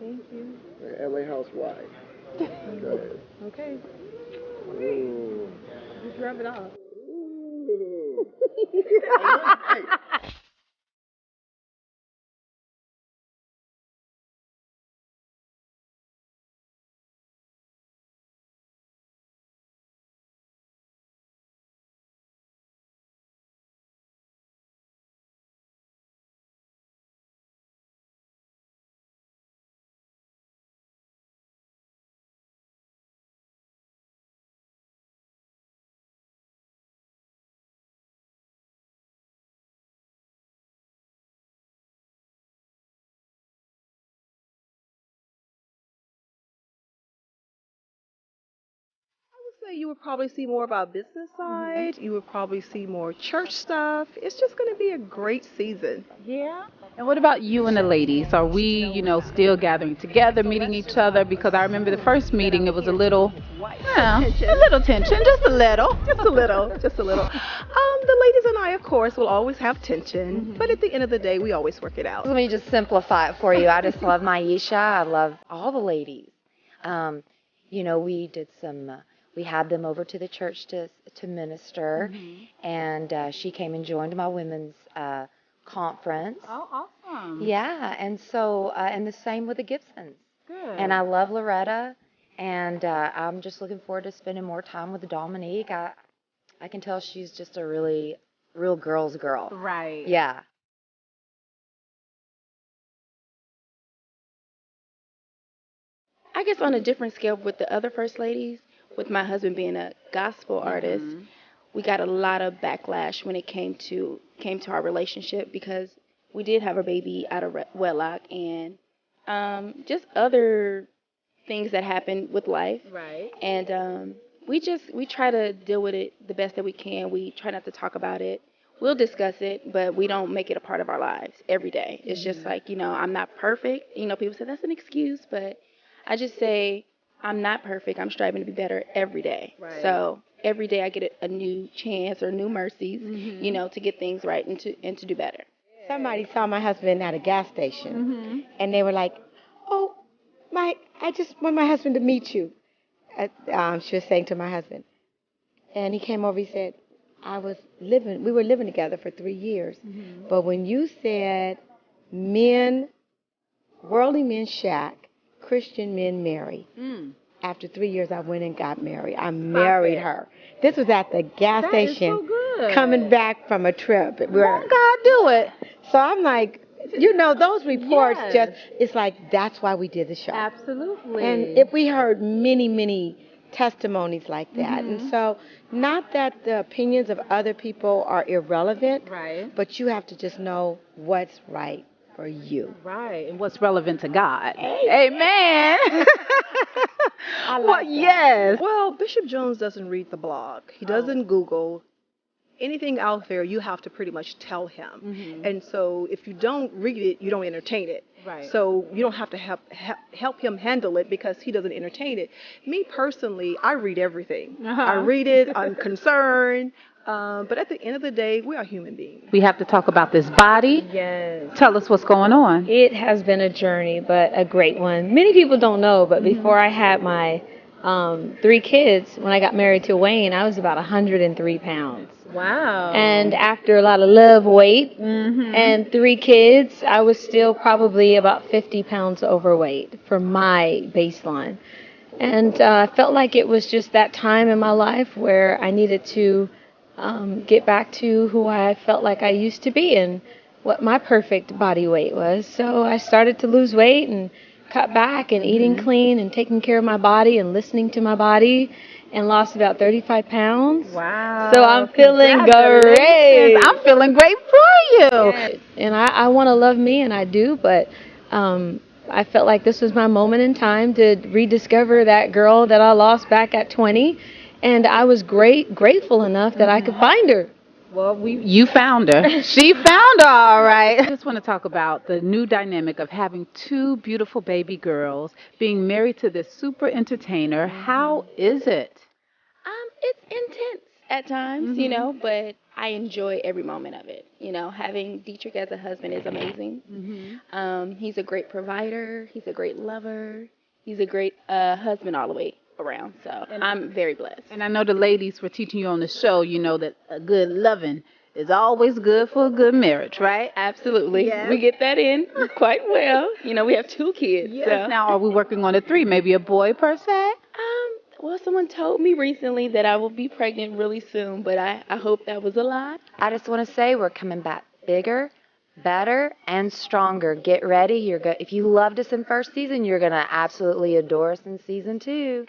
Thank you. LA housewife. Go ahead. Okay. Ooh. Just rub it off. Ooh. Hey, Say you would probably see more of our business side. You would probably see more church stuff. It's just going to be a great season. Yeah. And what about you and the ladies? Are we, still gathering together, meeting each other? Because I remember the first meeting, it was a little, a little tension, just a little. Just a little, just a little. The ladies and I, of course, will always have tension, but at the end of the day, we always work it out. Let me just simplify it for you. I just love Maisha. I love all the ladies. We did we had them over to the church to minister, and she came and joined my women's conference. Oh, awesome. Yeah, and so, and the same with the Gibsons. Good. And I love Loretta, and I'm just looking forward to spending more time with Dominique. I can tell she's just a really real girl's girl. Right. Yeah. I guess on a different scale with the other first ladies, with my husband being a gospel artist, we got a lot of backlash when it came to our relationship because we did have a baby out of wedlock and just other things that happen with life. Right. And we try to deal with it the best that we can. We try not to talk about it. We'll discuss it, but we don't make it a part of our lives every day. It's just like, I'm not perfect. People say that's an excuse, but I just say I'm not perfect. I'm striving to be better every day. Right. So every day I get a new chance or new mercies, to get things right and to do better. Somebody saw my husband at a gas station, and they were like, "Oh, I just want my husband to meet you." She was saying to my husband, and he came over. He said, we were living together for 3 years, but when you said men, worldly men shack, Christian men marry. After 3 years, I went and got married. I married her. This was at the gas station, so good. coming back from a trip. Won't God do it? So I'm like, those reports it's like, that's why we did the show. Absolutely. And if we heard many, many testimonies like that. And so, not that the opinions of other people are irrelevant, Right. but you have to just know what's right for you. Right. And what's relevant to God. Amen. I like that. Yes. Well, Bishop Jones doesn't read the blog. He doesn't Google. Anything out there, you have to pretty much tell him. And so if you don't read it, you don't entertain it. Right. So you don't have to help him handle it because he doesn't entertain it. Me personally, I read everything. I read it. I'm concerned. But at the end of the day, we are human beings. We have to talk about this body. Yes. Tell us what's going on. It has been a journey, but a great one. Many people don't know, but before I had my 3 kids, when I got married to Wayne, I was about 103 pounds. Wow. And after a lot of love weight and 3 kids, I was still probably about 50 pounds overweight for my baseline. And I felt like it was just that time in my life where I needed to get back to who I felt like I used to be and what my perfect body weight was. So I started to lose weight and cut back and eating clean and taking care of my body and listening to my body, and lost about 35 pounds. Wow. So I'm feeling great. I'm feeling great for you. Yes. And I want to love me, and I do, but I felt like this was my moment in time to rediscover that girl that I lost back at 20, and I was grateful enough that I could find her. Well, you found her. She found her, all right. I just want to talk about the new dynamic of having 2 beautiful baby girls, being married to this super entertainer. How is it? It's intense at times, but I enjoy every moment of it. You know, having Dietrich as a husband is amazing. He's a great provider. He's a great lover. He's a great husband all the way around. So I'm very blessed. And I know the ladies were teaching you on the show, you know, that a good loving is always good for a good marriage, right? Absolutely. Yes. We get that in quite well. You know, we have 2 kids. Yes. So. Now, are we working on a 3, maybe a boy per se? Well, someone told me recently that I will be pregnant really soon, but I hope that was a lie. I just want to say we're coming back bigger, better, and stronger. Get ready. If you loved us in first season, you're going to absolutely adore us in season 2.